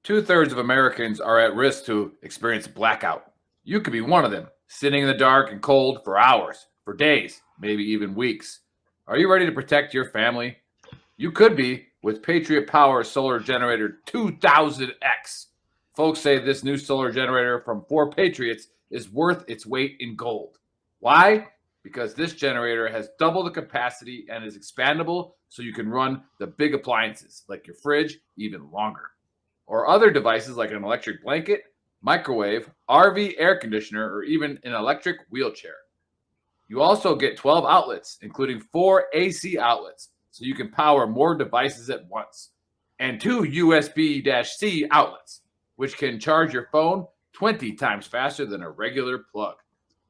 2/3 of Americans are at risk to experience blackout. You could be one of them, sitting in the dark and cold for hours, for days, maybe even weeks. Are you ready to protect your family? You could be with Patriot Power Solar Generator 2000X. Folks say this new solar generator from 4 Patriots is worth its weight in gold. Why? Because this generator has double the capacity and is expandable so you can run the big appliances like your fridge even longer. Or other devices like an electric blanket, microwave, RV air conditioner, or even an electric wheelchair. You also get 12 outlets, including 4 AC outlets, so you can power more devices at once, and 2 USB-C outlets, which can charge your phone 20 times faster than a regular plug.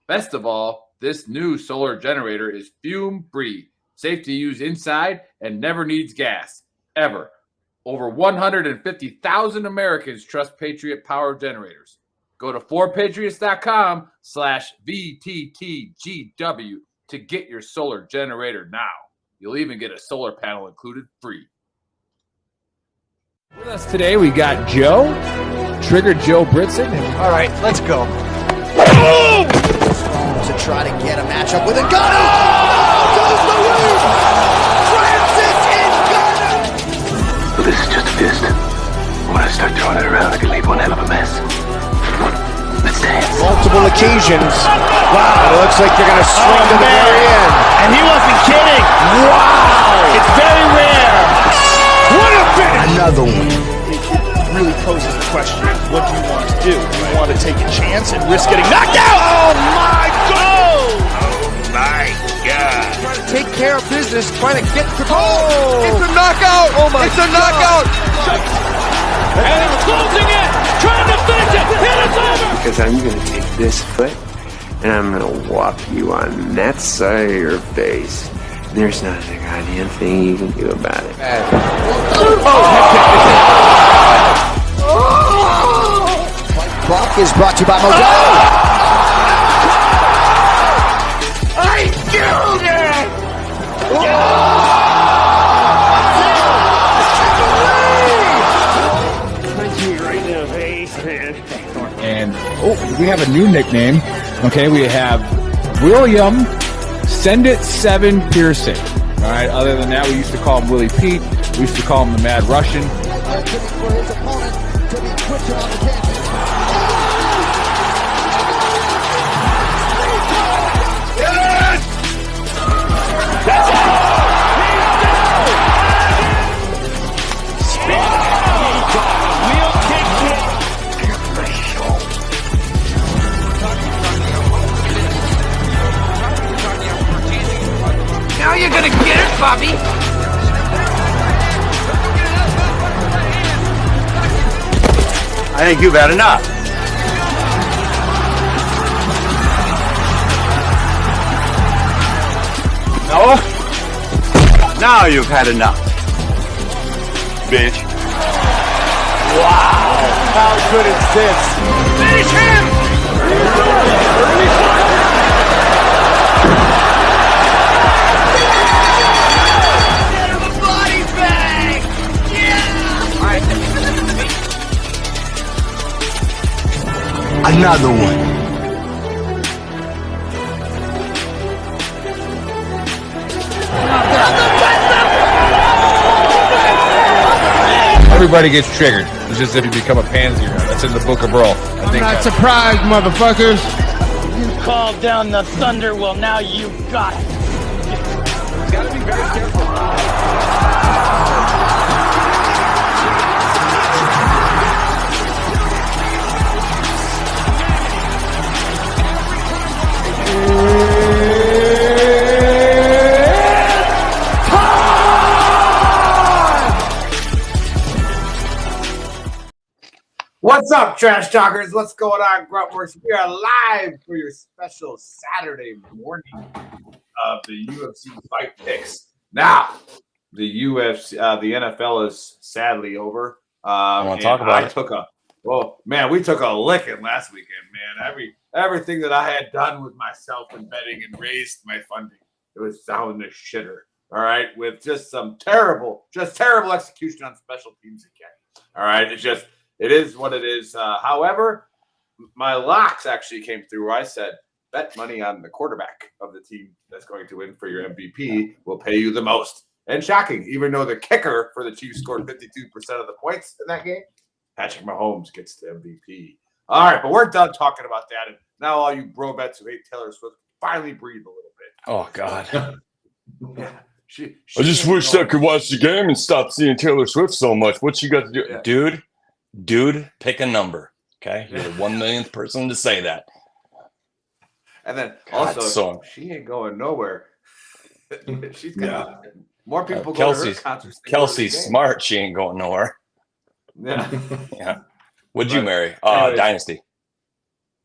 Best of all, this new solar generator is fume-free, safe to use inside, and never needs gas, ever. Over 150,000 Americans trust Patriot Power generators. Go to 4patriots.com/VTTGW to get your solar generator now. You'll even get a solar panel included free. With us today, we got Joe, Trigger Joe Britson. All right, let's go. Boom! To try to get a matchup with a gun. Oh! Goes the lead! Francis is gunner! Well, this is just a fist. When I start throwing it around, I can leave one hell of a mess. Let's dance. Multiple occasions. Wow, it looks like they're going to swing to the very end. And he wasn't kidding. Wow! It's very rare. What a finish! Another one. It really poses the question, what do you want to do? Do you want to take a chance and risk getting knocked out? Oh my God! Oh my God. Trying to take care of business, trying to get to goal. It's a knockout! Oh my It's a knockout! And he's closing it, trying to finish it, and it's over! Because I'm going to take this foot and I'm going to whop you on that side of your face. There's not a goddamn thing you can do about it. Buck is brought to you by Modelo. I killed it! Punch me right in the face, man. And we have a new nickname. Okay, we have William Send It 7 Pearson. All right, other than that, we used to call him Willie Pete. We used to call him the Mad Russian. For his opponent to be quicker on the catch. Now you're gonna get it, Bobby! I think you've had enough. No? Now you've had enough. Bitch. Wow! How good is this? Finish him! Another one. Everybody gets triggered. It's just if you become a pansy. That's in the Book of Brawl. I'm not surprised, motherfuckers. You called down the thunder, well now you got it. You gotta be very careful. What's up, trash talkers? What's going on, Gruntworks? We are live for your special Saturday morning of the UFC fight picks. Now, the UFC, the NFL is sadly over. I want to talk about it. We took a licking last weekend, man. Everything that I had done with myself in betting and raised my funding, it was down the shitter. All right, with just some terrible execution on special teams again. All right, it is what it is. However, my locks actually came through where I said, bet money on the quarterback of the team that's going to win for your MVP will pay you the most. And shocking, even though the kicker for the Chiefs scored 52% of the points in that game, Patrick Mahomes gets the MVP. All right, but we're done talking about that. And now all you bro bets who hate Taylor Swift finally breathe a little bit. Oh, God. Yeah. She I just wish I could watch the game and stop seeing Taylor Swift so much. What you got to do? Yeah. Dude, pick a number, okay? You're the 1 millionth person to say that. And then God, also, she ain't going nowhere. She's got more people go to her concerts. Kelsey's smart. She ain't going nowhere. Yeah. Yeah. Would you marry? Anyways, Dynasty.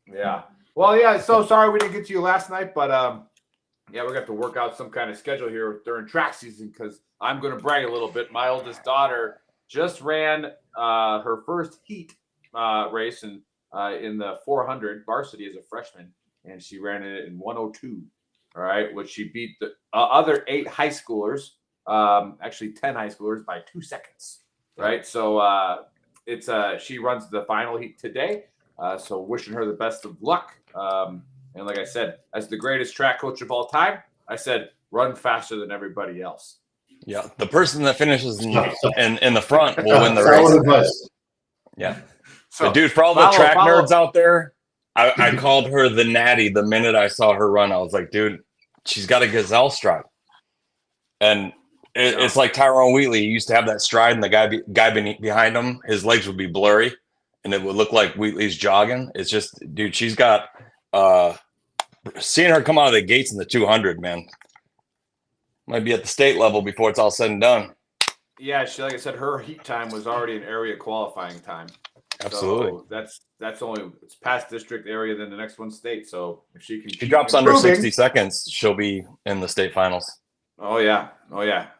Yeah. Well, yeah. So sorry we didn't get to you last night, but yeah, we're gonna have to work out some kind of schedule here during track season because I'm gonna brag a little bit. My oldest daughter just ran her first heat race in the 400 varsity as a freshman, and she ran it in 1:02. All right, which she beat the other 8 high schoolers, actually 10 high schoolers by 2 seconds. Right, so she runs the final heat today. So wishing her the best of luck. And like I said, as the greatest track coach of all time, I said run faster than everybody else. Yeah, the person that finishes in the front will win the race. Yeah. So, dude, for all the track nerds out there, I called her the natty the minute I saw her run. I was like, dude, she's got a gazelle stride. And it's like Tyrone Wheatley. He used to have that stride, and the guy behind him, his legs would be blurry, and it would look like Wheatley's jogging. It's just, dude, she's got seeing her come out of the gates in the 200, man. Might be at the state level before it's all said and done. Yeah, like I said, her heat time was already an area qualifying time. Absolutely. So it's past district area, then the next one's state. So if she drops under 60 seconds, she'll be in the state finals. Oh yeah.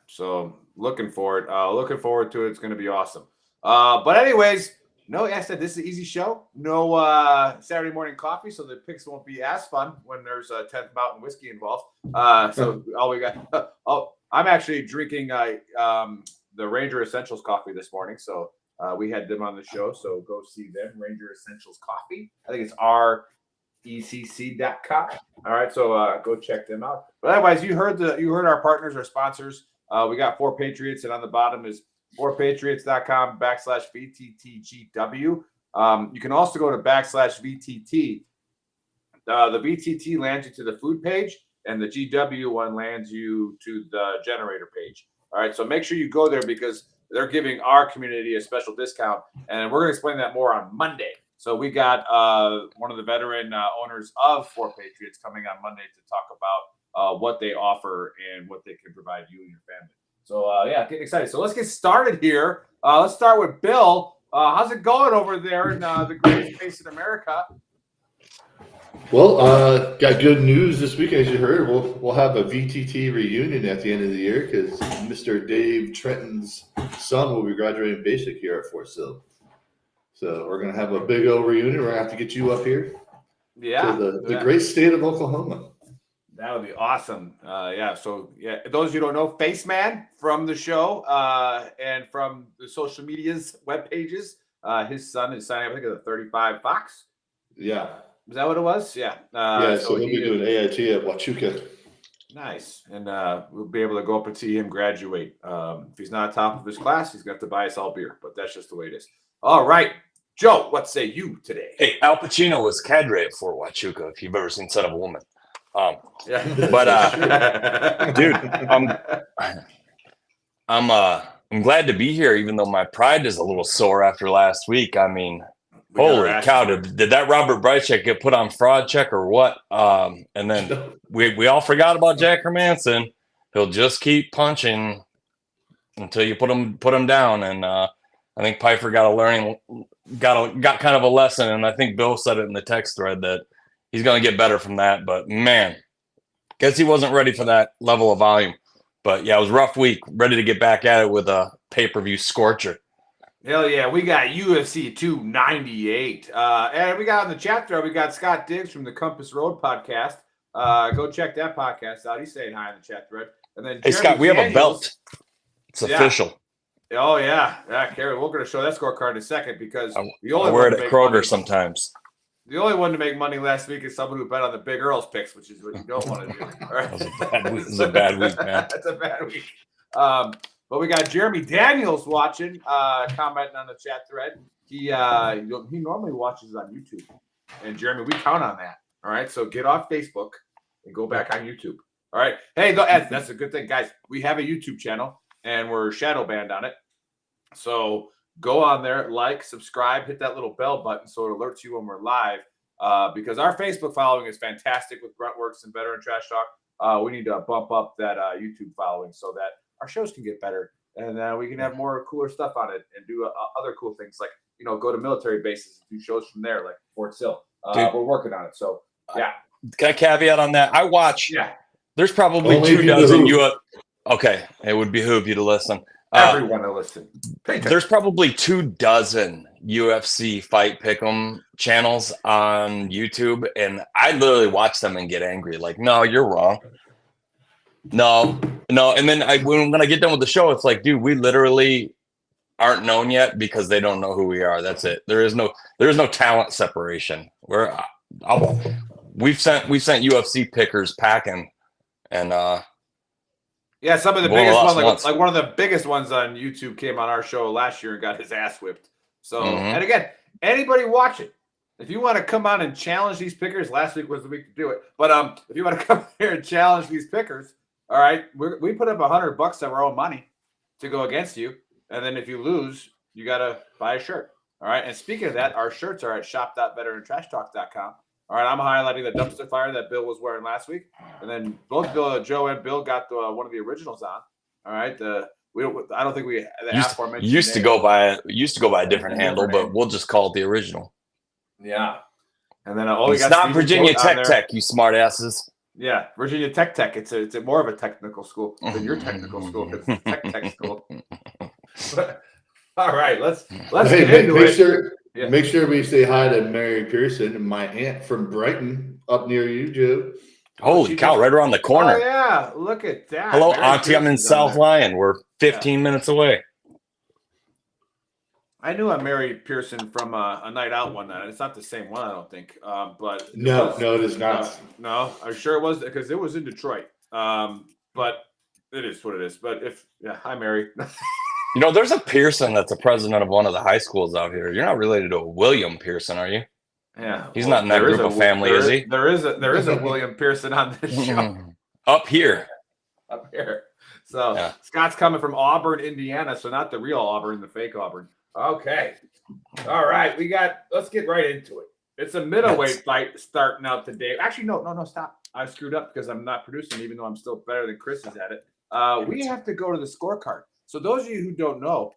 So looking forward to it. It's going to be awesome. But anyways, no, I said this is an easy show. No Saturday morning coffee, so the picks won't be as fun when there's a 10th Mountain whiskey involved. So all we got. I'm actually drinking the Ranger Essentials coffee this morning. So we had them on the show. So go see them, Ranger Essentials Coffee. I think it's recc.com. All right, so go check them out. But otherwise, you heard our partners, our sponsors. We got 4 Patriots, and on the bottom is 4patriots.com/VTTGW. You can also go to /VTT. The VTT lands you to the food page, and the GW one lands you to the generator page. All right, so make sure you go there because they're giving our community a special discount, and we're going to explain that more on Monday. So we got one of the veteran owners of 4 Patriots coming on Monday to talk about what they offer and what they can provide you and your family. So, yeah, getting excited. So let's get started here. Let's start with Bill. How's it going over there in the greatest place in America? Well, got good news this week, as you heard. We'll have a VTT reunion at the end of the year because Mr. Dave Trenton's son will be graduating basic here at Fort Sill. So we're going to have a big old reunion. We're going to have to get you up here. Yeah. To the great state of Oklahoma. That would be awesome. So those who don't know, Face Man from the show and from the social media's web pages, his son is signing up, I think, at the 35 Fox. Yeah. Is that what it was? Yeah. So he'll be doing AIT at Huachuca. Nice. And we'll be able to go up and see him graduate. If he's not top of his class, he's going to have to buy us all beer, but that's just the way it is. All right. Joe, what say you today? Hey, Al Pacino was cadre at Fort Huachuca, if you've ever seen Son of a Woman. Yeah. But dude, I'm glad to be here, even though my pride is a little sore after last week. I mean, holy cow, did that Robert Brycheck get put on fraud check or what? And then we all forgot about Jack Hermanson. He'll just keep punching until you put him down. And I think Pfeiffer got kind of a lesson. And I think Bill said it in the text thread that he's going to get better from that. But man, guess he wasn't ready for that level of volume. But yeah, it was a rough week. Ready to get back at it with a pay-per-view scorcher. Hell yeah, we got UFC 298. And we got on the chat thread, we got Scott Diggs from the Compass Road podcast. Go check that podcast out. He's saying hi in the chat thread. And then Hey, Scott, we have a belt. It's official. Oh yeah, Carrie. We're going to show that scorecard in a second because the I only wear one it to at make Kroger money, sometimes. the only one to make money last week is someone who bet on the Big Earl's picks, which is what you don't want to do. All right? That was a bad week, man. That's a bad week. But we got Jeremy Daniels watching, commenting on the chat thread. He normally watches on YouTube, and Jeremy, we count on that. All right, so get off Facebook and go back on YouTube. All right, hey, that's a good thing, guys. We have a YouTube channel, and we're shadow banned on it. So go on there, like, subscribe, hit that little bell button so it alerts you when we're live. Because our Facebook following is fantastic with Gruntworks and Veteran Trash Talk. We need to bump up that YouTube following so that our shows can get better, and we can have more cooler stuff on it and do other cool things like go to military bases and do shows from there, like Fort Sill. We're working on it, so yeah. Can I caveat on that? I watch. Yeah. There's probably Only 2 dozen Okay, it would behoove you to listen. Everyone to listen. There's probably 2 dozen UFC fight pick'em channels on YouTube, and I literally watch them and get angry. Like, no, you're wrong. No. And then when I get done with the show, it's like, dude, we literally aren't known yet because they don't know who we are. That's it. There is no talent separation. We've sent UFC pickers packing, and yeah, some of the biggest ones, like one of the biggest ones on YouTube came on our show last year and got his ass whipped. So, and again, anybody watching, if you want to come on and challenge these pickers, last week was the week to do it. But if you want to come here and challenge these pickers, all right, we put up $100 of our own money to go against you, and then if you lose, you got to buy a shirt. All right, and speaking of that, our shirts are at shop.veterantrashtalk.com. All right, I'm highlighting the dumpster fire that Bill was wearing last week, and then both Joe and Bill got one of the originals on. All right, I don't think we used to go by a different handle, but we'll just call it the original. Yeah, and then it's not Virginia Tech, you smart asses. Yeah, Virginia Tech. It's a more of a technical school than your technical school. It's a tech school. All right, let's get into it. Make sure we say hi to Mary Pearson, my aunt from Brighton, up near you, Joe. Holy cow, right around the corner. Oh, yeah, look at that. Hello, Mary Auntie. I'm in South Lyon. We're 15 minutes away. I knew a Mary Pearson from a night out one night. It's not the same one, I don't think. But no, it is not. No, I'm sure it was because it was in Detroit. But it is what it is. But hi, Mary. There's a Pearson that's a president of one of the high schools out here. You're not related to a William Pearson, are you? Yeah. He's not in that group of family, is he? There is a William Pearson on this show. Up here. So yeah. Scott's coming from Auburn, Indiana. So not the real Auburn, the fake Auburn. Okay. All right. Let's get right into it. It's a middleweight fight starting out today. Actually, no, stop. I screwed up because I'm not producing, even though I'm still better than Chris is at it. We have to go to the scorecard. So those of you who don't know,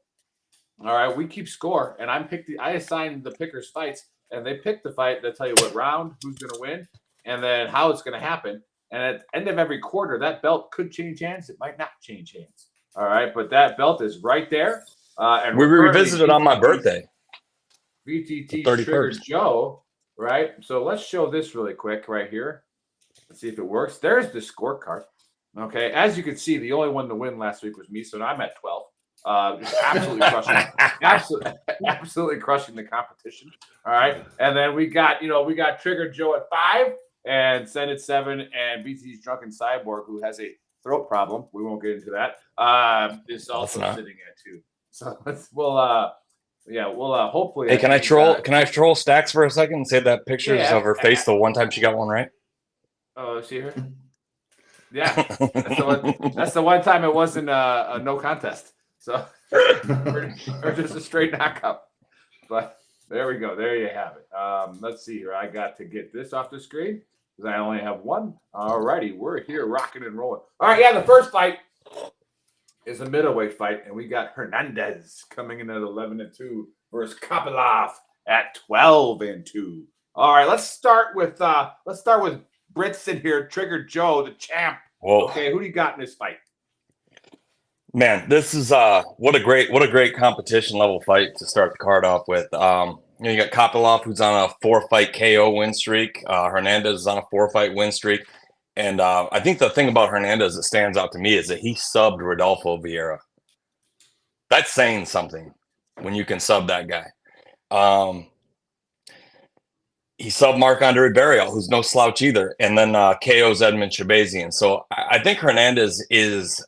all right, we keep score, and I assign the pickers fights, and they pick the fight. They'll tell you what round, who's going to win, and then how it's going to happen. And at the end of every quarter, that belt could change hands. It might not change hands. All right, but that belt is right there. And we revisited on my birthday. VTT Trigger Joe, right? So let's show this really quick right here. Let's see if it works. There's the scorecard. Okay, as you can see, the only one to win last week was me, so I'm at 12. Just absolutely crushing, absolutely crushing the competition. All right, and then we got Trigger Joe at 5, and Send at 7, and BT's DrunkenCyborg, who has a throat problem. We won't get into that. Is also sitting at 2. So we'll hopefully. Hey, can I troll Stacks for a second and say that pictures of her face the one time she got one right? Oh, see her. Yeah, that's the one time it wasn't a no contest. So or just a straight knockout. But there we go. There you have it. Let's see here. I got to get this off the screen because I only have one. All righty, we're here rocking and rolling. All right, the first fight is a middleweight fight, and we got Hernandez coming in at 11-2 versus Kopylov at 12-2. All right, let's start with Brits in here. Trigger Joe, the champ. Whoa. Okay, who do you got in this fight? Man, this is what a great competition level fight to start the card off with. You got Kopylov, who's on a 4-fight KO win streak. Hernandez is on a 4-fight win streak. And I think the thing about Hernandez that stands out to me is that he subbed Rodolfo Vieira. That's saying something when you can sub that guy. He subbed Marc-Andre Barrios, who's no slouch either, and then KO's Edmund Shabazian. So I think Hernandez is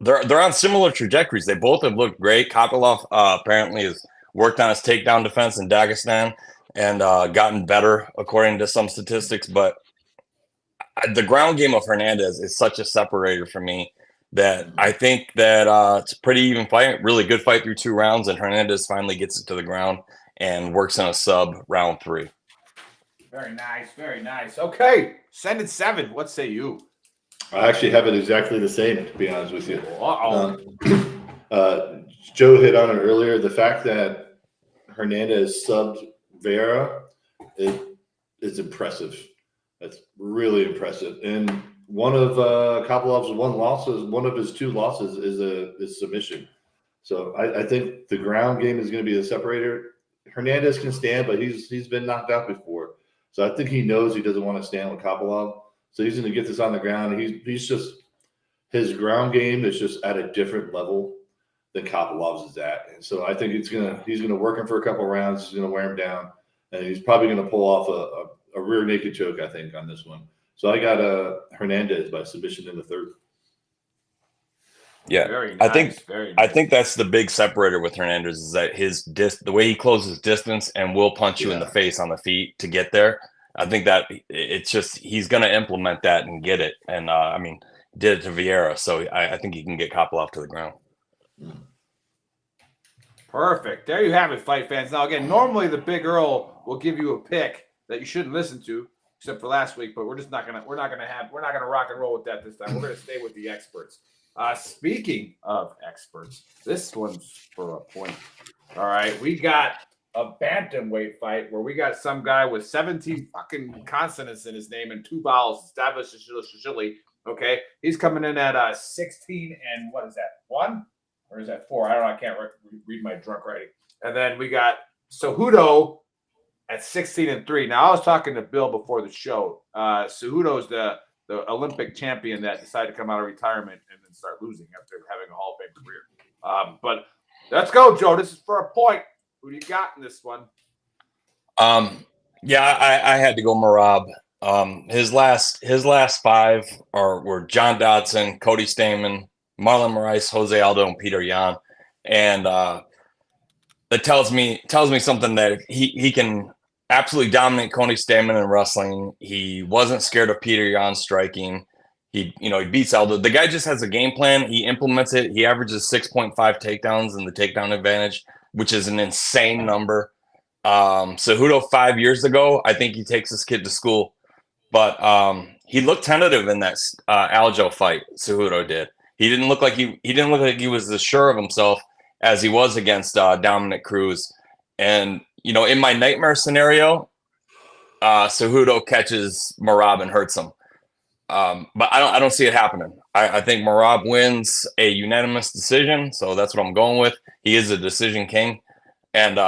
they're on similar trajectories. They both have looked great. Kopylov apparently has worked on his takedown defense in Dagestan and gotten better according to some statistics. But the ground game of Hernandez is such a separator for me that I think that it's a pretty even fight, really good fight through 2 rounds, and Hernandez finally gets it to the ground and works in a sub round 3. Very nice, very nice. Okay, send it 7. What say you? I actually have it exactly the same, to be honest with you. Uh-oh. Joe hit on it earlier. The fact that Hernandez subbed Vera is impressive. That's really impressive. And one of Kopilov's one of his 2 losses is submission. So I think the ground game is going to be the separator. Hernandez can stand, but he's been knocked out before. So I think he knows he doesn't want to stand with Kopylov. So he's going to get this on the ground. He's just his ground game is just at a different level than Kopilov's is at. And so I think he's gonna work him for a couple of rounds. He's gonna wear him down, and he's probably gonna pull off a rear naked choke, I think, on this one. So I got Hernandez by submission in the 3rd. Yeah, very nice, I think that's the big separator with Hernandez is that the way he closes distance and will punch you in the face on the feet to get there. I think that it's just he's going to implement that and get it. And did it to Vieira, so I think he can get Kopylov to the ground. Perfect. There you have it, fight fans. Now again, normally the Big Earl will give you a pick that you shouldn't listen to, except for last week. But we're not gonna rock and roll with that this time. We're gonna stay with the experts. Speaking of experts, this one's for a point. All right, we got a bantamweight fight where we got some guy with 17 fucking consonants in his name and 2 vowels established. Okay, he's coming in at 16 and what is that? 1 or is that 4? I don't know. I can't read my drunk writing. And then we got Cejudo at 16 and 3. Now I was talking to Bill before the show. Cejudo's the Olympic champion that decided to come out of retirement and then start losing after having a Hall of Fame career. But let's go, Joe. This is for a point. Who do you got in this one? Yeah, I had to go Merab. His last 5 were John Dodson, Cody Stamen, Marlon Moraes, Jose Aldo, and Peter Yan. And that tells me something that he can absolutely dominate Cody Stamen in wrestling. He wasn't scared of Peter Yan striking. He beats Aldo. The guy just has a game plan. He implements it. He averages 6.5 takedowns in the takedown advantage, which is an insane number. Cejudo 5 years ago, I think he takes this kid to school, but he looked tentative in that Aljo fight. Cejudo did. He didn't look like he was as sure of himself as he was against Dominic Cruz. And in my nightmare scenario, Cejudo catches Merab and hurts him. But I don't see it happening. I think Merab wins a unanimous decision, so that's what I'm going with. He is a decision king, and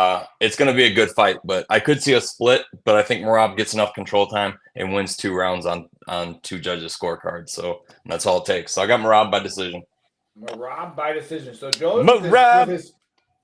it's going to be a good fight. But I could see a split, but I think Merab gets enough control time and wins 2 rounds on 2 judges' scorecards. So that's all it takes. So I got Merab by decision. Merab by decision. So Joe,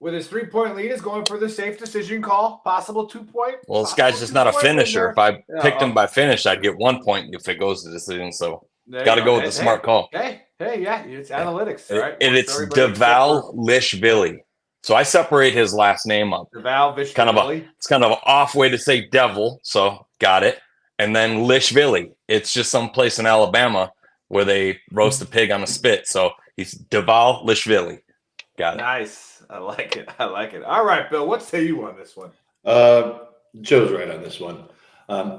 with his 3-point lead, is going for the safe decision call. Possible 2-point. Well, this guy's just not a finisher. If I picked him by finish, I'd get 1 point if it goes to decision. So got to go with the smart call. Yeah, it's analytics, right? And it's Deval Lishvili. So I separate his last name up. Deval Lishvili. It's kind of an off way to say devil. So got it. And then Lishvili. It's just some place in Alabama where they roast a pig on a spit. So he's Deval Lishvili. Got it. Nice. I like it. All right, Bill, what say you on this one? Joe's right on this one.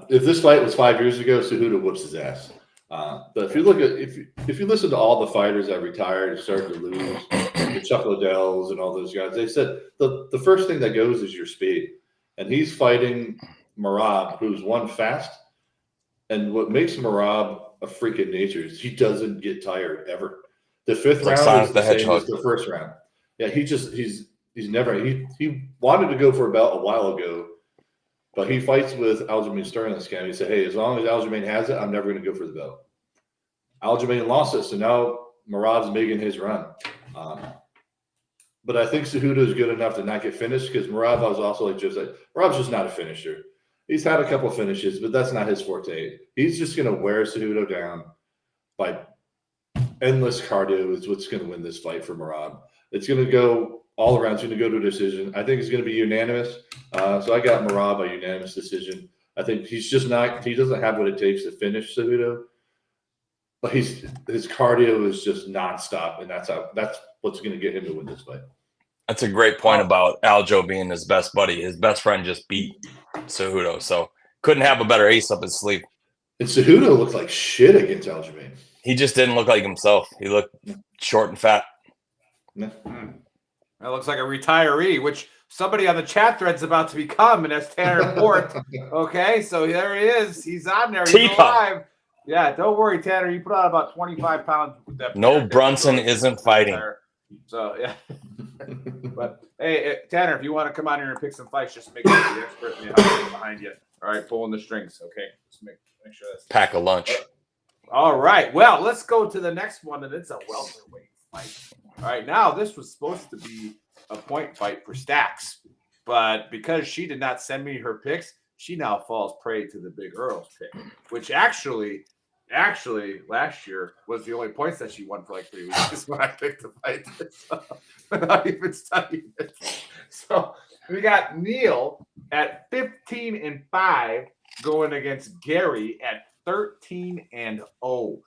If this fight was 5 years ago, Cejudo whoops his ass. But if you look at if you listen to all the fighters that retired and started to lose, the Chuck Liddells and all those guys, they said the first thing that goes is your speed. And he's fighting Merab, who's won fast. And what makes Merab a freak in nature is he doesn't get tired ever. The 5th round is the same as the first round. Yeah, he's never he wanted to go for a belt a while ago, but he fights with Aljamain Sterling this game. He said, "Hey, as long as Aljamain has it, I'm never going to go for the belt." Aljamain lost it, so now Merab's making his run. But I think Cejudo is good enough to not get finished because Merab is also Merab's just not a finisher. He's had a couple of finishes, but that's not his forte. He's just going to wear Cejudo down by endless cardio is what's going to win this fight for Merab. It's going to go all around. It's going to go to a decision. I think it's going to be unanimous. So I got Merab by unanimous decision. I think he's just not – he doesn't have what it takes to finish Cejudo. But his cardio is just nonstop, and that's what's going to get him to win this fight. That's a great point about Aljo being his best buddy. His best friend just beat Cejudo, so couldn't have a better ace up his sleeve. And Cejudo looked like shit against Aljamain. He just didn't look like himself. He looked short and fat. That looks like a retiree, which somebody on the chat thread's about to become, and that's Tanner Port. Okay, so there he is. He's on there. He's alive. Yeah, don't worry, Tanner. You put on about 25 pounds with that. No, Brunson isn't fighting. So, yeah. But, hey, Tanner, if you want to come on here and pick some fights, just make sure the expert in the house is behind you. All right, pulling the strings, okay? Just make sure that's... Pack a lunch. All right, well, let's go to the next one, and it's a welterweight fight. All right, now this was supposed to be a point fight for Stacks, but because she did not send me her picks, she now falls prey to the Big Earl's pick, which actually last year was the only points that she won for like 3 weeks when I picked the fight. So, without even studying it. So we got Neil at 15-5 going against Gary at 13-0.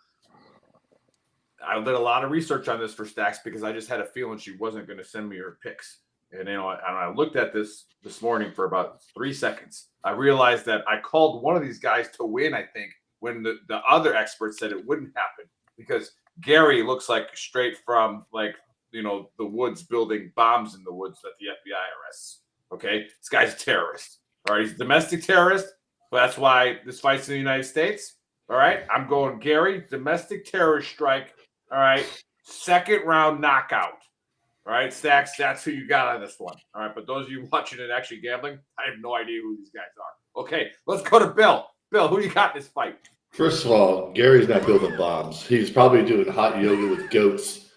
I did a lot of research on this for Stacks because I just had a feeling she wasn't going to send me her picks. And I looked at this morning for about 3 seconds. I realized that I called one of these guys to win, I think, when the other experts said it wouldn't happen because Gary looks like straight from the woods building bombs in the woods that the FBI arrests. Okay. This guy's a terrorist. All right. He's a domestic terrorist, but that's why this fight's in the United States. All right. I'm going Gary, domestic terrorist strike. All right. Second round knockout. All right. Stacks, that's who you got on this one. All right. But those of you watching and actually gambling, I have no idea who these guys are. Okay. Let's go to Bill. Bill, who you got in this fight? First of all, Gary's not building bombs. He's probably doing hot yoga with goats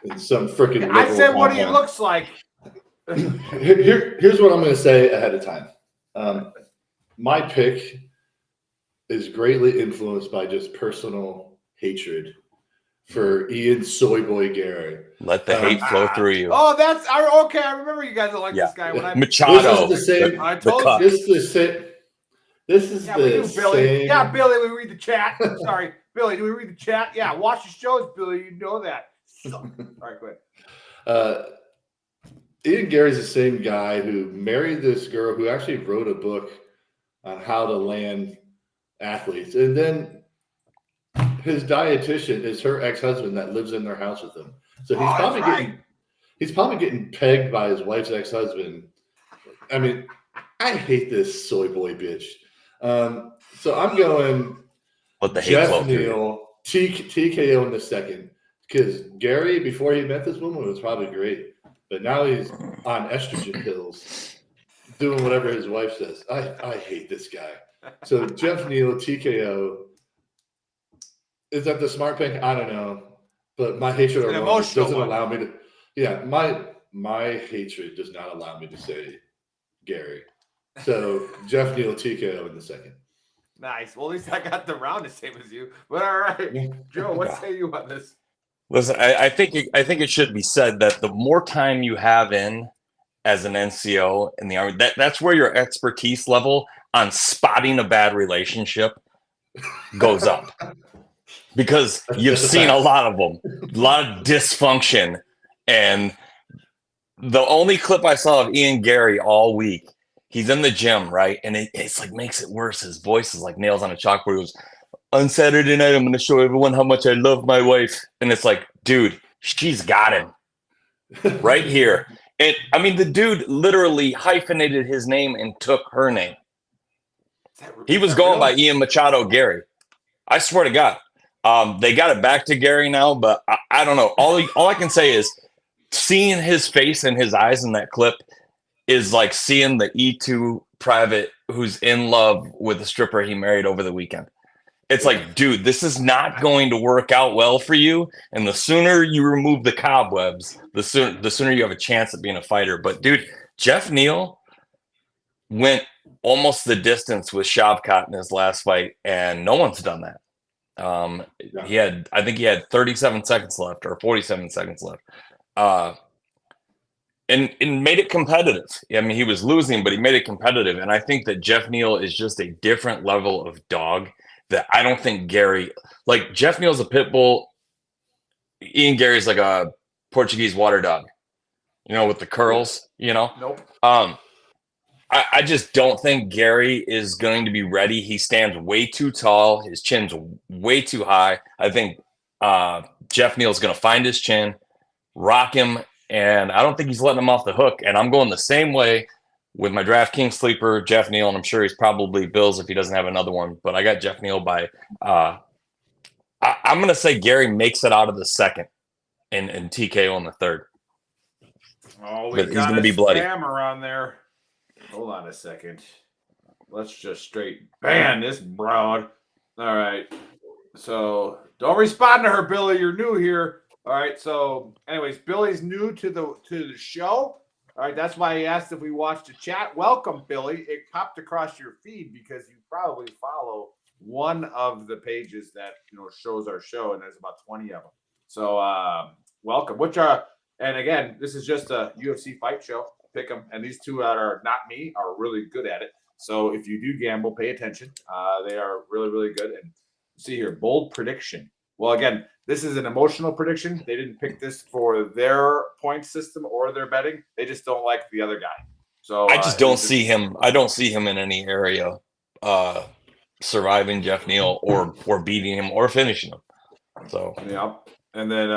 and some freaking. I said what he looks like. Here's what I'm going to say ahead of time. My pick is greatly influenced by just personal hatred for Ian Soyboy Gary. Let the hate flow through you. Oh, that's okay. I remember you guys don't like this guy. When Machado. This is the same. I told you. This is the same. Yeah, Billy, we read the chat. Sorry, Billy, do we read the chat? Yeah, watch the shows, Billy. You know that. All right, go ahead. Ian Gary's the same guy who married this girl who actually wrote a book on how to land athletes. And then his dietitian is her ex-husband that lives in their house with him. So he's probably getting pegged by his wife's ex-husband. I mean, I hate this soy boy bitch. So I'm going Jeff Neal, TKO in the second. Because Gary, before he met this woman, was probably great. But now he's on estrogen pills, doing whatever his wife says. I hate this guy. So Jeff Neal, TKO. Is that the smart pick? I don't know. But my hatred doesn't allow me to. Yeah, my hatred does not allow me to say Gary. So Jeff Neal, TKO in the second. Nice. Well, at least I got the round the same as you. But all right, Joe, what say you on this? Listen, I think it should be said that the more time you have in as an NCO in the Army, that's where your expertise level on spotting a bad relationship goes up. Because you've seen a lot of them, a lot of dysfunction. And the only clip I saw of Ian Gary all week, he's in the gym, right? And it's like makes it worse. His voice is like nails on a chalkboard. He goes, on Saturday night, I'm going to show everyone how much I love my wife. And it's like, dude, she's got him right here. And I mean, the dude literally hyphenated his name and took her name. He was going by Ian Machado Gary. I swear to God. They got it back to Gary now, but I don't know. All I can say is seeing his face and his eyes in that clip is like seeing the E2 private who's in love with the stripper he married over the weekend. It's like, dude, this is not going to work out well for you. And the sooner you remove the cobwebs, the sooner you have a chance at being a fighter. But dude, Jeff Neal went almost the distance with Shavkat in his last fight, and no one's done that. I think he had 37 seconds left or 47 seconds left. And made it competitive. I mean, he was losing, but he made it competitive. And I think that Jeff Neal is just a different level of dog that I don't think Gary, like Jeff Neal's a pit bull. Ian Gary's like a Portuguese water dog, with the curls, Nope. I just don't think Gary is going to be ready. He stands way too tall. His chin's way too high. I think Jeff Neal's going to find his chin, rock him, and I don't think he's letting him off the hook. And I'm going the same way with my DraftKings sleeper, Jeff Neal, and I'm sure he's probably Bills if he doesn't have another one. But I got Jeff Neal by I'm going to say Gary makes it out of the second and TKO in the third. Oh, but he's going to be bloody. Around there. Hold on a second. Let's just straight ban this broad. All right. So don't respond to her, Billy. You're new here. All right. So, anyways, Billy's new to the show. All right. That's why he asked if we watched the chat. Welcome, Billy. It popped across your feed because you probably follow one of the pages that shows our show, and there's about 20 of them. So, welcome. And again, this is just a UFC fight show. Pick them, and these two that are not me are really good at it. So if you do gamble, pay attention. They are really, really good. And see here, bold prediction. Well, again, this is an emotional prediction. They didn't pick this for their point system or their betting. They just don't like the other guy. So I just don't see him. I don't see him in any area surviving Jeff Neal or beating him or finishing him. So yeah, and then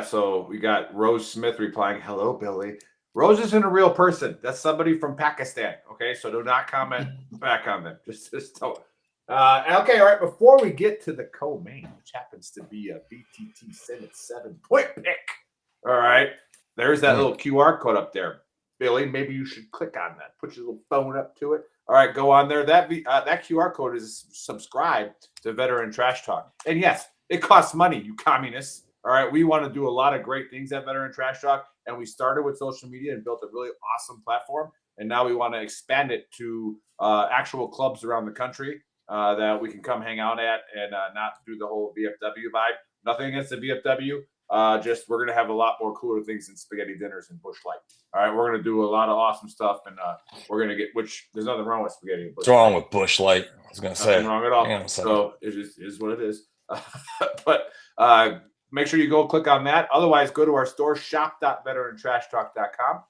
so we got Rose Smith replying, "Hello, Billy." Rose isn't a real person. That's somebody from Pakistan. Okay, so do not comment back on them. Just don't. Okay, all right. Before we get to the co-main, which happens to be a VTT Senate 7-point pick. All right, there's that little QR code up there, Billy. Maybe you should click on that. Put your little phone up to it. All right, go on there. That QR code is subscribe to Veteran Trash Talk. And yes, it costs money, you communists. All right, we want to do a lot of great things at Veteran Trash Talk. And we started with social media and built a really awesome platform. And now we want to expand it to actual clubs around the country that we can come hang out at and not do the whole VFW vibe. Nothing against the VFW. Just we're going to have a lot more cooler things than spaghetti dinners and Bush Light. All right, we're going to do a lot of awesome stuff. And we're going to get, which there's nothing wrong with spaghetti and Bush What's wrong with Bush Light? I was going to say. Nothing wrong at all. So it is what it is. But make sure you go click on that. Otherwise, go to our store, shop.veterantrashtalk.com,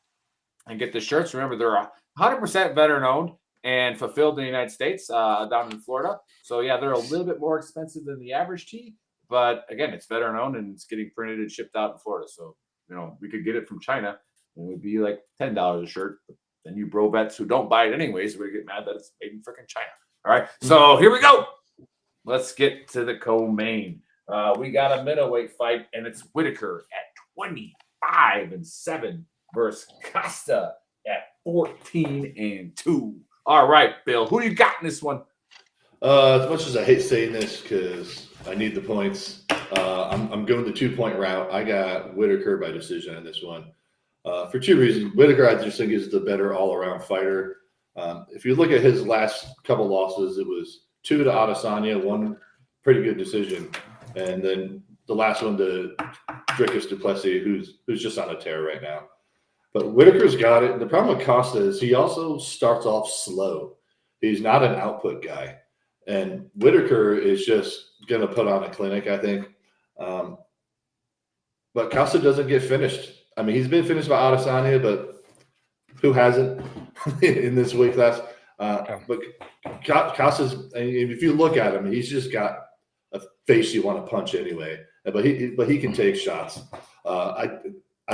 and get the shirts. Remember, they're 100% veteran-owned and fulfilled in the United States down in Florida. So, yeah, they're a little bit more expensive than the average tee. But, again, it's veteran-owned, and it's getting printed and shipped out in Florida. So, we could get it from China, and it would be like $10 a shirt. But then you bro vets who don't buy it anyways would get mad that it's made in freaking China. All right, so here we go. Let's get to the co-main. We got a middleweight fight, and it's Whitaker at 25-7 versus Costa at 14-2. All right, Bill, who you got in this one? As much as I hate saying this because I need the points, I'm going the 2-point route. I got Whitaker by decision in this one for two reasons. Whitaker, I just think, is the better all-around fighter. If you look at his last couple losses, it was 2 to Adesanya, 1 pretty good decision. And then the last one to Dricus Duplessis, who's just on a tear right now. But Whitaker's got it. The problem with Costa is he also starts off slow. He's not an output guy. And Whitaker is just going to put on a clinic, I think. But Costa doesn't get finished. I mean, he's been finished by Adesanya, but who hasn't in this weight class? But Costa's, if you look at him, he's just got a face you want to punch anyway. But he can take shots. I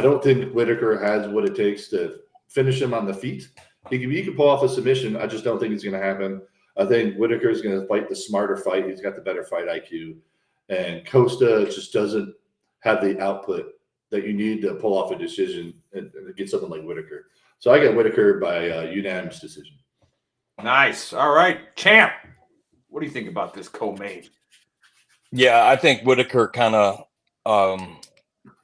don't think Whitaker has what it takes to finish him on the feet. He can pull off a submission. I just don't think it's going to happen. I think Whitaker is going to fight the smarter fight. He's got the better fight IQ. And Costa just doesn't have the output that you need to pull off a decision and get something like Whitaker. So I got Whitaker by unanimous decision. Nice. All right, champ. What do you think about this co-main? Yeah, I think Whitaker kind of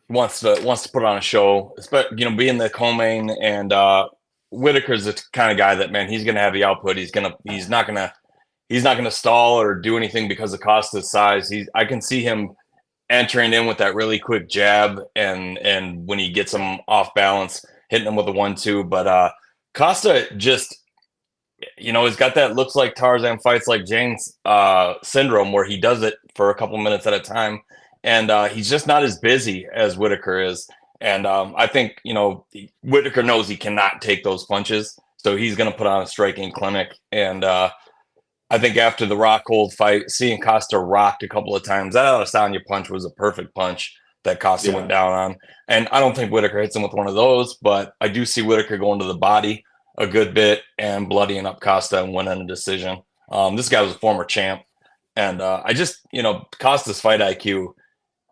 wants to put on a show, especially being the co-main, and Whitaker's the kind of guy that, man, he's gonna have the output. He's not gonna stall or do anything because of Costa's size. I can see him entering in with that really quick jab, and when he gets him off balance, hitting him with a 1-2. But Costa just, he's got that looks like Tarzan fights like James syndrome, where he does it for a couple minutes at a time, and he's just not as busy as Whitaker is. And I think Whitaker knows he cannot take those punches, so he's going to put on a striking clinic. And I think after the Rockhold fight, seeing Costa rocked a couple of times, that Adesanya punch was a perfect punch that Costa went down on. And I don't think Whitaker hits him with one of those, but I do see Whitaker going to the body a good bit and bloodying up Costa and winning a decision. This guy was a former champ. And I just, Costa's fight IQ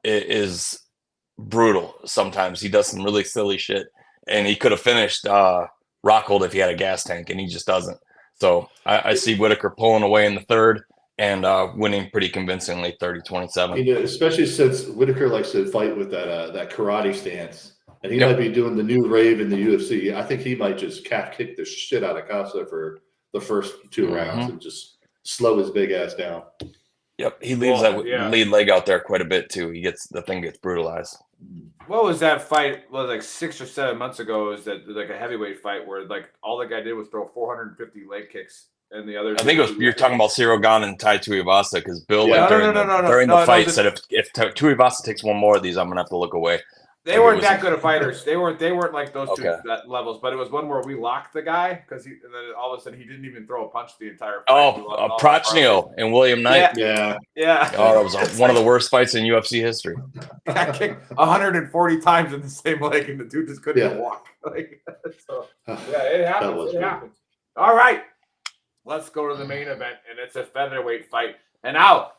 is brutal sometimes. He does some really silly shit. And he could have finished Rockhold if he had a gas tank, and he just doesn't. So I see Whitaker pulling away in the third and winning pretty convincingly, 30-27. Especially since Whitaker likes to fight with that karate stance, and he might be doing the new rave in the UFC. I think he might just calf kick the shit out of Costa for the first 2 rounds and just slow his big ass down. Yep, he leaves that lead leg out there quite a bit too. The thing gets brutalized. What was that fight? Was like 6 or 7 months ago? Is that like a heavyweight fight where like all the guy did was throw 450 leg kicks, and the other? I think you're talking about Ciro Gane and Tai Tuivasa, because Bill during the fight said if Tuivasa takes one more of these, I'm gonna have to look away. They weren't that good of fighters. They weren't like those two levels. But it was one where we locked the guy and then all of a sudden he didn't even throw a punch the entire fight. Prochnio and William Knight. Yeah. Oh, that was one of the worst fights in UFC history. Got kicked 140 times in the same leg, and the dude just couldn't even walk. It happens. It happens. All right, let's go to the main event, and it's a featherweight fight. And now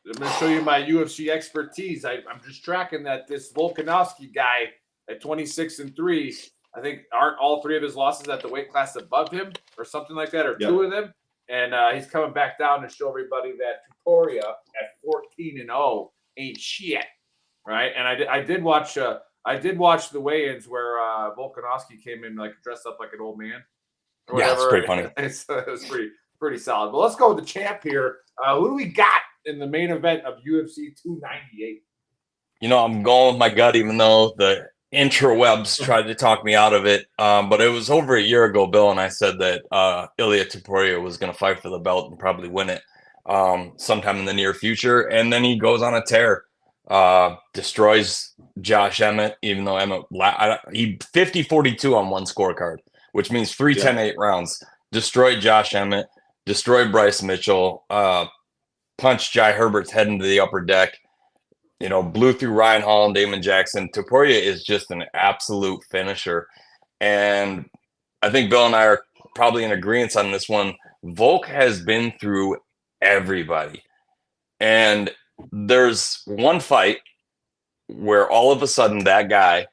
I'm going to show you my UFC expertise. I'm just tracking that this Volkanovski guy at 26-3, I think aren't all 3 of his losses at the weight class above him or something like that, or 2 of them. And he's coming back down to show everybody that Topuria at 14-0 ain't shit, right? And I did watch the weigh-ins where Volkanovski came in like dressed up like an old man. Or whatever. It's pretty funny. It was pretty solid. But let's go with the champ here. Who do we got in the main event of UFC 298? I'm going with my gut, even though the intrawebs tried to talk me out of it. But it was over a year ago, Bill, and I said that Ilia Topuria was going to fight for the belt and probably win it sometime in the near future. And then he goes on a tear, destroys Josh Emmett, even though Emmett he 50-42 on one scorecard, which means 3-10-8 rounds. Destroyed Josh Emmett, destroyed Bryce Mitchell, punched Jai Herbert's head into the upper deck, blew through Ryan Hall and Damon Jackson. Topuria is just an absolute finisher. And I think Bill and I are probably in agreement on this one. Volk has been through everybody. And there's one fight where all of a sudden that guy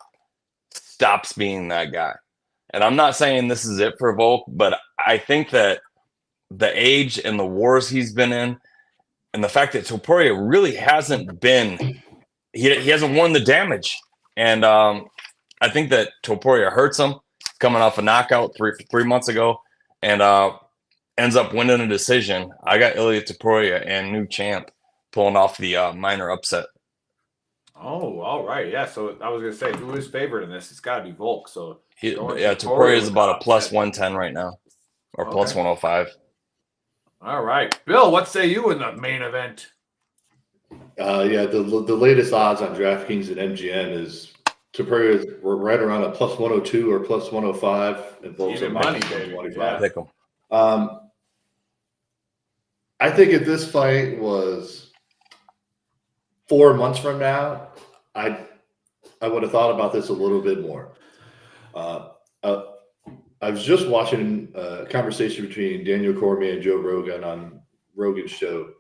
stops being that guy. And I'm not saying this is it for Volk, but I think that the age and the wars he's been in, and the fact that Topuria really hasn't been, he hasn't won the damage. And I think that Topuria hurts him coming off a knockout three months ago, and ends up winning a decision. I got Ilia Topuria and new champ pulling off the minor upset. Oh, all right. Yeah, so I was going to say, who is favored in this? It's got to be Volk. So Topuria is about a plus 110 right now, or plus 105. All right. Bill, what say you in the main event? The latest odds on DraftKings and MGM is Topuria is right around a plus 102 or plus 105, and Volk's at money, baby. 125. I think if this fight was 4 months from now, I would have thought about this a little bit more. I was just watching a conversation between Daniel Cormier and Joe Rogan on Rogan's show,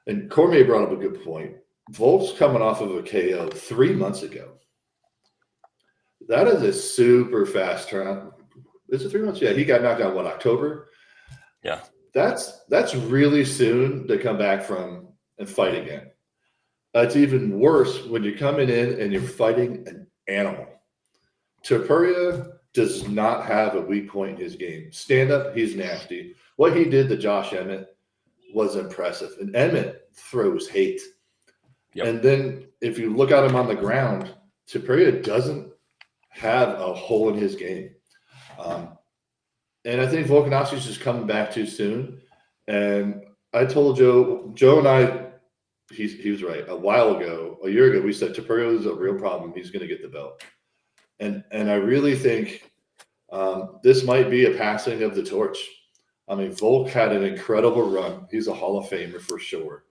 and Cormier brought up a good point. Volk's coming off of a KO 3 months ago. That is a super fast turn. Is it 3 months? Yeah, he got knocked out, October? Yeah. That's really soon to come back from and fight again. It's even worse when you're coming in and you're fighting an animal. Topuria does not have a weak point in his game. Stand up, he's nasty. What he did to Josh Emmett was impressive. And Emmett throws hate. Yep. And then if you look at him on the ground, Topuria doesn't have a hole in his game. And I think Volkanovski's just coming back too soon. And I told Joe and I, he was right. A year ago, we said Topuria is a real problem. He's going to get the belt. And I really think this might be a passing of the torch. I mean, Volk had an incredible run. He's a Hall of Famer for sure.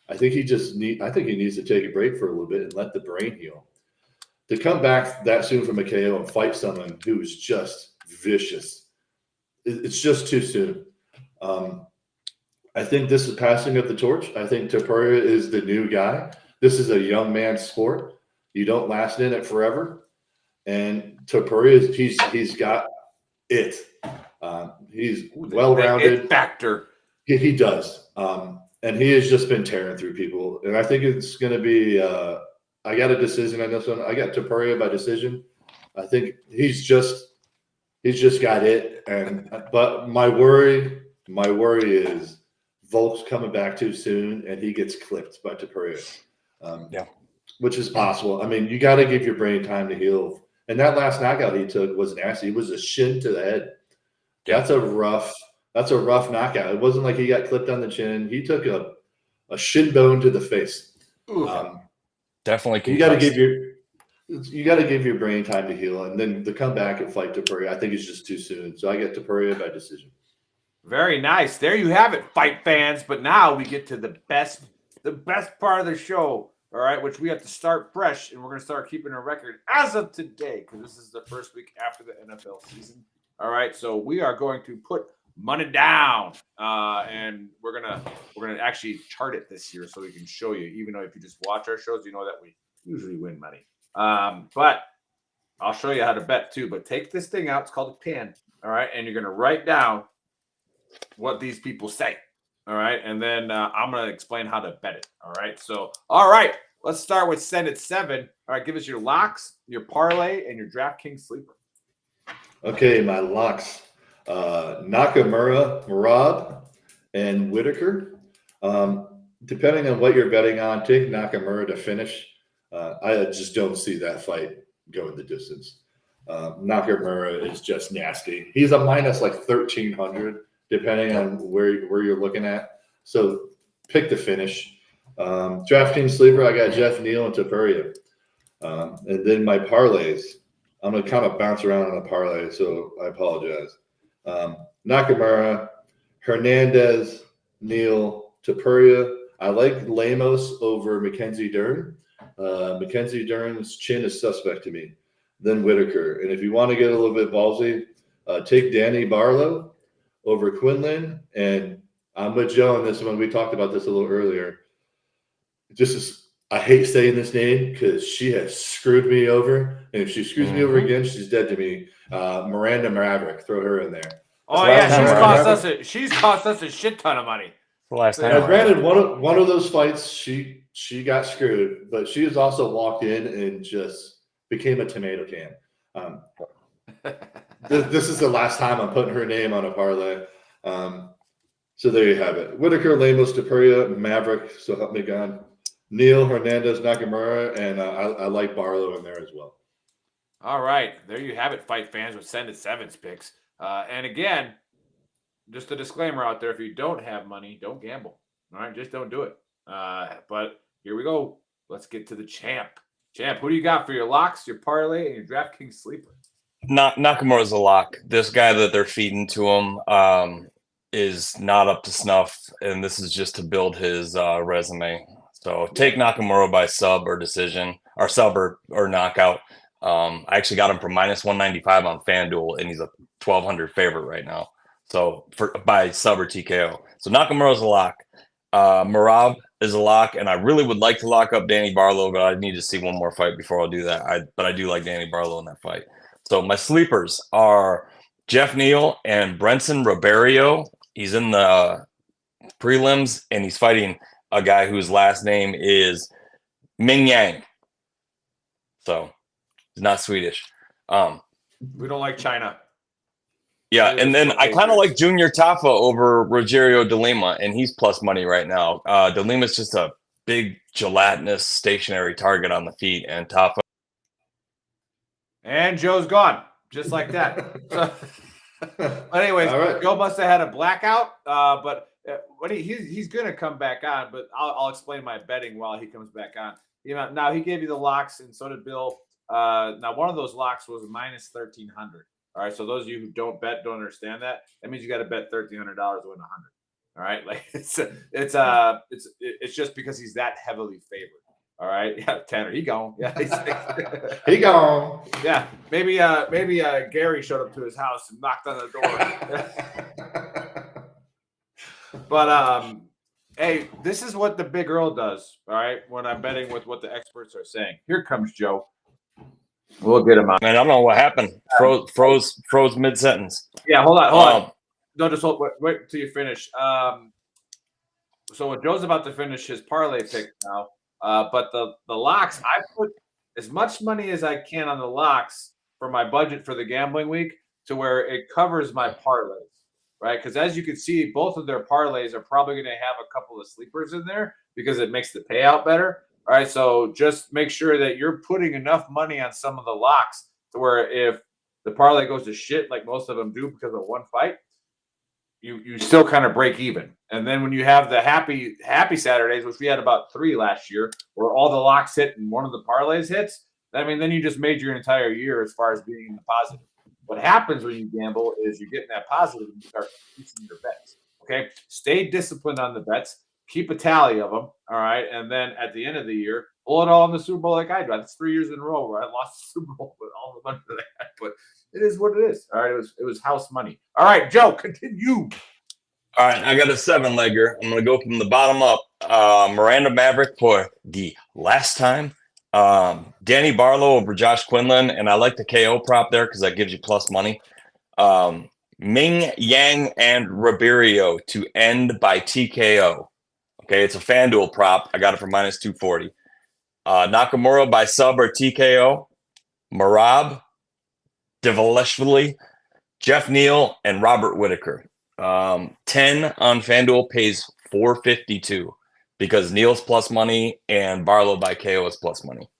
I think he needs to take a break for a little bit and let the brain heal. To come back that soon from a KO and fight someone who's just vicious, it's just too soon. I think this is passing of the torch. I think Topuria is the new guy. This is a young man's sport. You don't last in it forever. And Topuria, he's got it. He's well-rounded. Factor. He does. And he has just been tearing through people. And I think it's going to be I got a decision on this one. I got Topuria by decision. I think he's just got it. But my worry is Volk's coming back too soon and he gets clipped by Topuria. Which is possible. I mean, you got to give your brain time to heal. And that last knockout he took was nasty. It was a shin to the head. Yeah. That's a rough knockout. It wasn't like he got clipped on the chin. He took a shin bone to the face. Definitely. You got to give your brain time to heal, and then to come back and fight Topuria, I think it's just too soon. So I get Topuria by decision. Very nice. There you have it, fight fans. But now we get to the best part of the show. All right, which we have to start fresh, and we're going to start keeping a record as of today because this is the first week after the NFL season. All right, so we are going to put money down, and we're gonna actually chart it this year so we can show you. Even though if you just watch our shows, you know that we usually win money. But I'll show you how to bet too. But take this thing out; it's called a pen. All right, and you're gonna write down what these people say. All right, and then I'm gonna explain how to bet it. All right, so all right, let's start with send it 7. All right, give us your locks, your parlay, and your DraftKings sleeper. Okay, my locks. Nakamura, Merab, and Whitaker. Depending on what you're betting on, take Nakamura to finish. I just don't see that fight going the distance. Nakamura is just nasty. He's a minus like 1,300, depending on where you're looking at. So pick the finish. DraftKings sleeper, I got Jeff Neal and Topuria. And then my parlays. I'm going to kind of bounce around on a parlay, so I apologize. Nakamura, Hernandez, Neal, Topuria. I like Lemos over Mackenzie Dern. Mackenzie Dern's chin is suspect to me. Then Whitaker. And if you want to get a little bit ballsy, take Danny Barlow over Quinlan. And I'm with Joe on this one. We talked about this a little earlier. I hate saying this name because she has screwed me over. And if she screws me over again, she's dead to me. Miranda Maverick, throw her in there. Oh yeah, she's cost us a shit ton of money. The last time. Now, granted, one of those fights she got screwed, but she has also walked in and just became a tomato can. This is the last time I'm putting her name on a parlay. So there you have it. Whitaker, Lemos, Topuria, Maverick. So help me God. Neal, Hernandez, Nakamura, and I like Barlow in there as well. All right. There you have it, fight fans, with Send It 7's picks. And again, just a disclaimer out there, if you don't have money, don't gamble. All right? Just don't do it. But here we go. Let's get to the champ. Champ, who do you got for your locks, your parlay, and your DraftKings sleeper? Nakamura's a lock. This guy that they're feeding to him is not up to snuff, and this is just to build his resume. So take Nakamura by sub or decision, or sub or knockout. I actually got him for minus 195 on FanDuel, and he's a 1,200 favorite right now. So by sub or TKO. So Nakamura's a lock. Merab is a lock, and I really would like to lock up Danny Barlow, but I need to see one more fight before I'll do that. But I do like Danny Barlow in that fight. So my sleepers are Jeff Neal and Brenson Roberio He's in the prelims, and he's fighting a guy whose last name is Ming Yang. So he's not Swedish. We don't like China. Yeah, and then I kind of like Junior Tafa over Rogerio de Lima, and he's plus money right now. De Lima's just a big gelatinous stationary target on the feet, and Tafa. And Joe's gone, just like that. But anyways, right. Joe must have had a blackout, but what he's going to come back on. But I'll explain my betting while he comes back on. Now he gave you the locks, and so did Bill. Now one of those locks was minus 1,300. All right, so those of you who don't understand that. That means you got to bet $1,300 to win 100. All right, like it's just because he's that heavily favored. All right, yeah, Tanner, he gone. Yeah, he gone. Yeah, maybe Gary showed up to his house and knocked on the door. But hey, this is what the Big Earl does. All right, when I'm betting with what the experts are saying. Here comes Joe. We'll get him out. Man, I don't know what happened. Froze mid sentence. Yeah, hold on. No, just wait till you finish. So when Joe's about to finish his parlay pick now, but the locks, I put as much money as I can on the locks for my budget for the gambling week to where it covers my parlays, right? Because as you can see, both of their parlays are probably going to have a couple of sleepers in there because it makes the payout better. All right, so just make sure that you're putting enough money on some of the locks to where if the parlay goes to shit, like most of them do because of one fight, you still kind of break even. And then when you have the happy Saturdays, which we had about 3 last year, where all the locks hit and one of the parlays hits, I mean, then you just made your entire year as far as being in the positive. What happens when you gamble is you get in that positive and you start increasing your bets. Okay, stay disciplined on the bets. Keep a tally of them, all right? And then at the end of the year, pull it all in the Super Bowl like I do. That's 3 years in a row where I lost the Super Bowl with all the money that I had. But it is what it is, all right? It was house money. All right, Joe, continue. All right, I got a 7-legger. I'm going to go from the bottom up. Miranda Maverick for the last time. Danny Barlow over Josh Quinlan, and I like the KO prop there because that gives you plus money. Ming Yang and Ribeiro to end by TKO. Okay, it's a FanDuel prop. I got it for minus 240. Nakamura by sub or TKO. Marab, Devaleshvili, Jeff Neal, and Robert Whitaker. 10 on FanDuel pays 452 because Neal's plus money and Barlow by KO is plus money.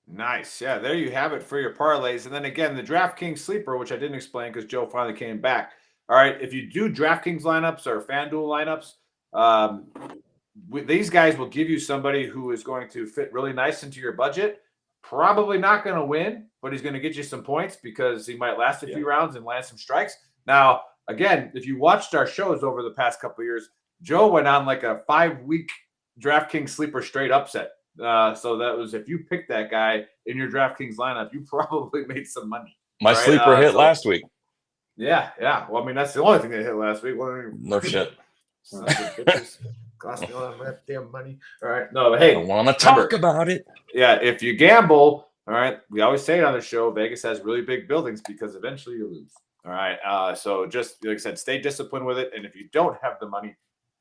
Nice. Yeah, there you have it for your parlays. And then again, the DraftKings sleeper, which I didn't explain because Joe finally came back. All right, if you do DraftKings lineups or FanDuel lineups, these guys will give you somebody who is going to fit really nice into your budget. Probably not going to win, but he's going to get you some points because he might last a few rounds and land some strikes. Now, again, if you watched our shows over the past couple of years, Joe went on like a 5-week DraftKings sleeper straight upset. So that was, if you picked that guy in your DraftKings lineup, you probably made some money. My sleeper hit last week. Yeah. Well, I mean, that's the only thing that hit last week. No shit. Cost me all that damn money. All right. No, but hey, I want to talk about it. Yeah, if you gamble, all right, we always say it on the show, Vegas has really big buildings because eventually you lose. All right. So just like I said, stay disciplined with it. And if you don't have the money,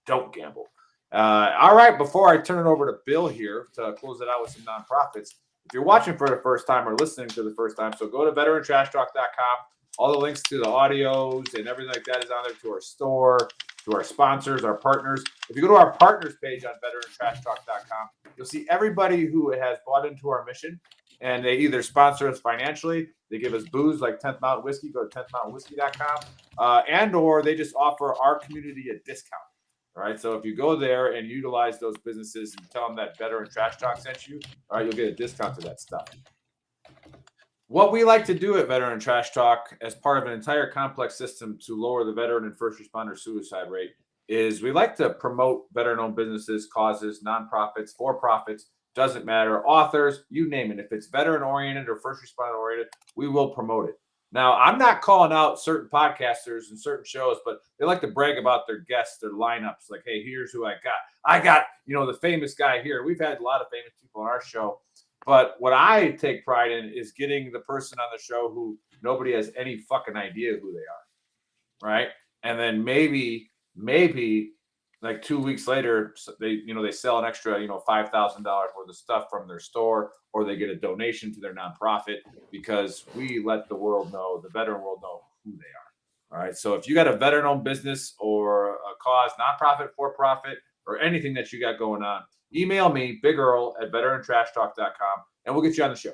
don't gamble. All right. Before I turn it over to Bill here to close it out with some nonprofits, if you're watching for the first time or listening to the first time, so go to veterantrashtalk.com. All the links to the audios and everything like that is on there, to our store, to our sponsors, our partners. If you go to our partners page on veterantrashtalk.com, you'll see everybody who has bought into our mission, and they either sponsor us financially, they give us booze like 10th Mountain Whiskey, go to 10thmountainwhiskey.com, and or they just offer our community a discount. All right, so if you go there and utilize those businesses and tell them that Veteran Trash Talk sent you, all right, you'll get a discount to that stuff. What we like to do at Veteran Trash Talk as part of an entire complex system to lower the veteran and first responder suicide rate is we like to promote veteran-owned businesses, causes, nonprofits, for-profits, doesn't matter, authors, you name it. If it's veteran-oriented or first responder-oriented, we will promote it. Now, I'm not calling out certain podcasters and certain shows, but they like to brag about their guests, their lineups. Like, hey, here's who I got. I got, the famous guy here. We've had a lot of famous people on our show. But what I take pride in is getting the person on the show who nobody has any fucking idea who they are, right? And then maybe maybe like 2 weeks later, they sell an extra $5,000 worth of stuff from their store, or they get a donation to their nonprofit because we let the world know, the veteran world know who they are. All right. So if you got a veteran-owned business or a cause, nonprofit, for-profit, or anything that you got going on, email me, BigEarl@veterantrashtalk.com, and we'll get you on the show.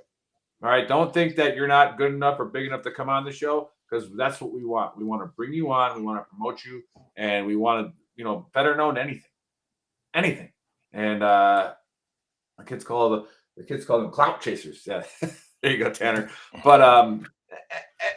All right. Don't think that you're not good enough or big enough to come on the show, because that's what we want. We want to bring you on. We want to promote you, and we want to, better known anything. And the kids call them clout chasers. Yeah, there you go, Tanner. But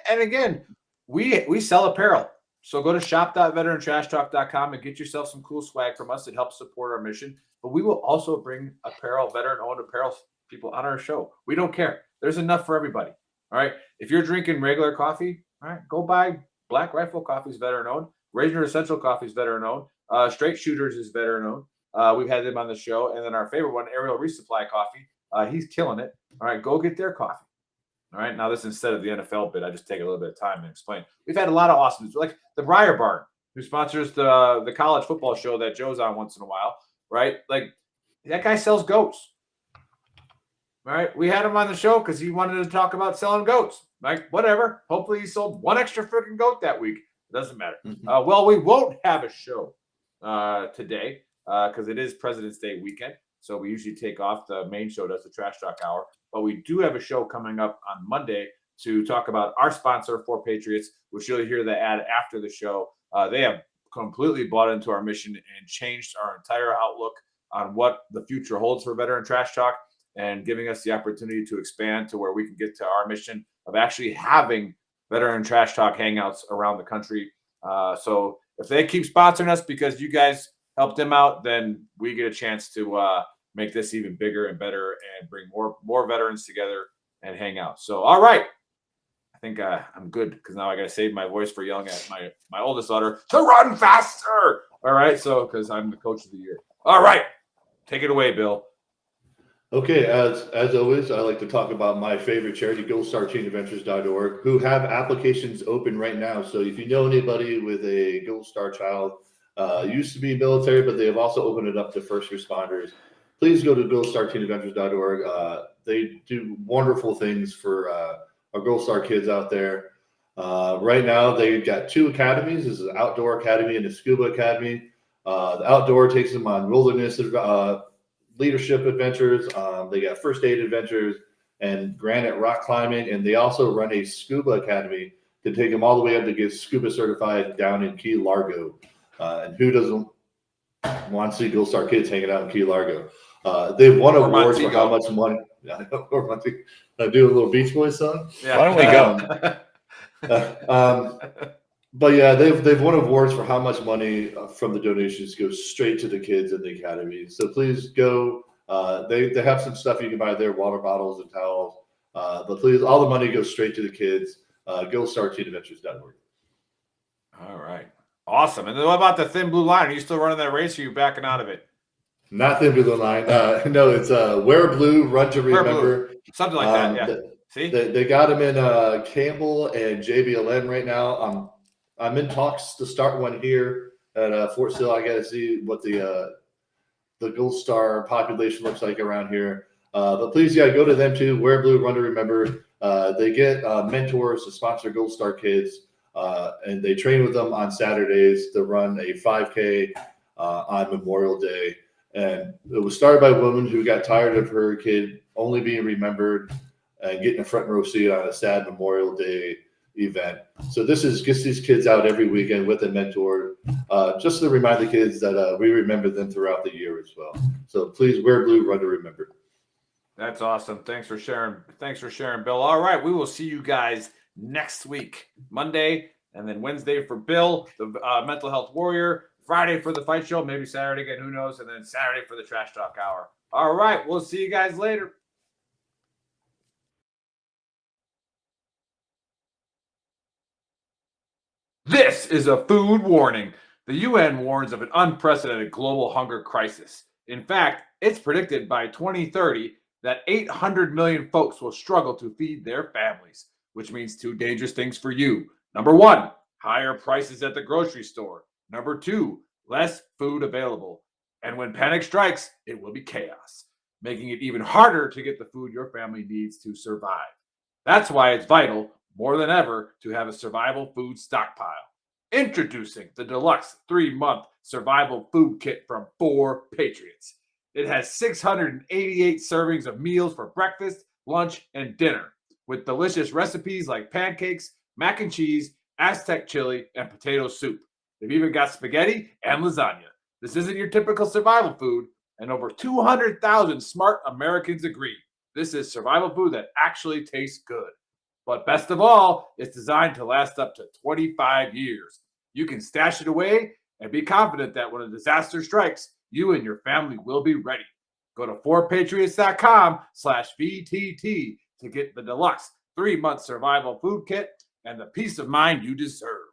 and again, we sell apparel. So go to shop.veterantrashtalk.com and get yourself some cool swag from us. It helps support our mission. But we will also bring apparel, veteran-owned apparel people on our show. We don't care. There's enough for everybody. All right. If you're drinking regular coffee, all right, go buy Black Rifle Coffee's veteran-owned. Ranger Essential Coffee's veteran-owned. Straight Shooters is veteran-owned. We've had them on the show. And then our favorite one, Ariel Resupply Coffee. He's killing it. All right, go get their coffee. All right, now this instead of the NFL bit, I just take a little bit of time and explain. We've had a lot of awesome, like the Briar Barn, who sponsors the college football show that Joe's on once in a while, right? Like that guy sells goats. All right, we had him on the show because he wanted to talk about selling goats. Like whatever. Hopefully he sold one extra freaking goat that week. It doesn't matter. Well, we won't have a show today because it is President's Day weekend. So we usually take off. The main show does the Trash Talk Hour. But we do have a show coming up on Monday to talk about our sponsor, 4Patriots, which you'll hear the ad after the show. They have completely bought into our mission and changed our entire outlook on what the future holds for Veteran Trash Talk, and giving us the opportunity to expand to where we can get to our mission of actually having Veteran Trash Talk hangouts around the country. So if they keep sponsoring us because you guys helped them out, then we get a chance to make this even bigger and better and bring more veterans together and hang out. So, all right. I think I'm good because now I got to save my voice for yelling at my oldest daughter to run faster. All right. So, because I'm the coach of the year. All right. Take it away, Bill. Okay. As always, I like to talk about my favorite charity, goldstarteenadventures.org, who have applications open right now. So if you know anybody with a Gold Star child, used to be military, but they have also opened it up to first responders, please go to goldstarteenadventures.org. They do wonderful things for our Gold Star kids out there. Right now, they've got two academies. This is an outdoor academy and a scuba academy. The outdoor takes them on wilderness leadership adventures. They got first aid adventures and granite rock climbing. And they also run a scuba academy to take them all the way up to get scuba certified down in Key Largo. And who doesn't want to see Gold Star kids hanging out in Key Largo? They've won awards for how much money. I do a little Beach Boys song. Yeah. Why don't we go? But yeah, they've won awards for how much money from the donations goes straight to the kids in the academy. So please go. They have some stuff you can buy there, water bottles and towels. But please, all the money goes straight to the kids. GoStarTeenAdventures.org. All right. Awesome. And then what about the Thin Blue Line? Are you still running that race, or are you backing out of it? Not Thin Blue Line. No, it's Wear Blue, Run to Remember. Something like that, yeah. See? They got them in Campbell and JBLN right now. I'm in talks to start one here at Fort Sill. I got to see what the Gold Star population looks like around here. But please, go to them too. Wear Blue, Run to Remember. They get mentors to sponsor Gold Star kids. And they train with them on Saturdays to run a 5K on Memorial Day. And it was started by a woman who got tired of her kid only being remembered and getting a front row seat on a sad Memorial Day event. So this gets these kids out every weekend with a mentor, just to remind the kids that we remember them throughout the year as well. So please wear blue, run to remember. That's awesome. Thanks for sharing, Bill. All right, we will see you guys next week, Monday, and then Wednesday for Bill, the mental health warrior. Friday for the fight show, maybe Saturday again, who knows, and then Saturday for the Trash Talk Hour. All right, we'll see you guys later. This is a food warning. The UN warns of an unprecedented global hunger crisis. In fact, it's predicted by 2030 that 800 million folks will struggle to feed their families, which means two dangerous things for you. Number one, higher prices at the grocery store. Number 2, less food available. And when panic strikes, it will be chaos, making it even harder to get the food your family needs to survive. That's why it's vital, more than ever, to have a survival food stockpile. Introducing the deluxe 3-month survival food kit from 4 Patriots. It has 688 servings of meals for breakfast, lunch, and dinner, with delicious recipes like pancakes, mac and cheese, Aztec chili, and potato soup. They've even got spaghetti and lasagna. This isn't your typical survival food, and over 200,000 smart Americans agree. This is survival food that actually tastes good. But best of all, it's designed to last up to 25 years. You can stash it away and be confident that when a disaster strikes, you and your family will be ready. Go to 4patriots.com/VTT to get the deluxe 3-month survival food kit and the peace of mind you deserve.